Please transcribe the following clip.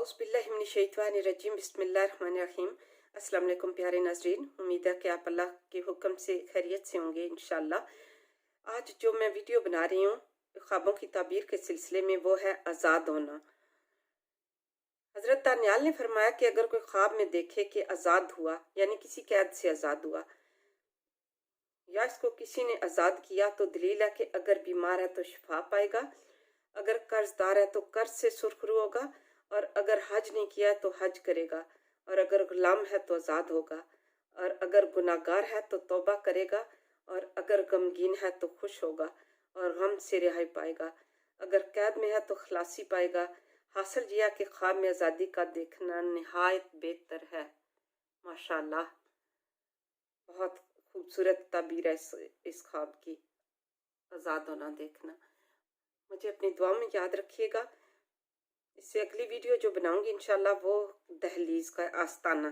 औज़ुबिल्लाहिमिनश्शैतानिर्रजीम बिस्मिल्लाहिर्रहमानिर्रहीम। अस्सलाम वालेकुम प्यारे नाज़रीन, उम्मीद है कि आप अल्लाह के हुक्म से खैरियत से होंगे इंशाअल्लाह। आज जो मैं वीडियो बना रही हूँ ख्वाबों की ताबीर के सिलसिले में, वो है आज़ाद होना। हज़रत दानियाल ने फरमाया कि अगर कोई ख्वाब में देखे कि आज़ाद हुआ, यानी किसी कैद से आज़ाद हुआ या इसको किसी ने आज़ाद किया, तो दलील है कि अगर बीमार है तो शिफा पाएगा, अगर कर्जदार है तो कर्ज से सुरखरू होगा, और अगर हज नहीं किया तो हज करेगा, और अगर गुलाम है तो आज़ाद होगा, और अगर गुनाहगार है तो तौबा करेगा, और अगर गमगीन है तो खुश होगा और गम से रिहाई पाएगा, अगर कैद में है तो खलासी पाएगा। हासिल जिया कि ख्वाब में आज़ादी का देखना निहायत बेहतर है। माशाअल्लाह, बहुत खूबसूरत ताबीर है इस ख्वाब की, आज़ाद होना देखना। मुझे अपनी दुआ में याद रखिएगा। इससे अगली वीडियो जो बनाऊंगी इंशाल्लाह वो दहलीज का आस्ताना।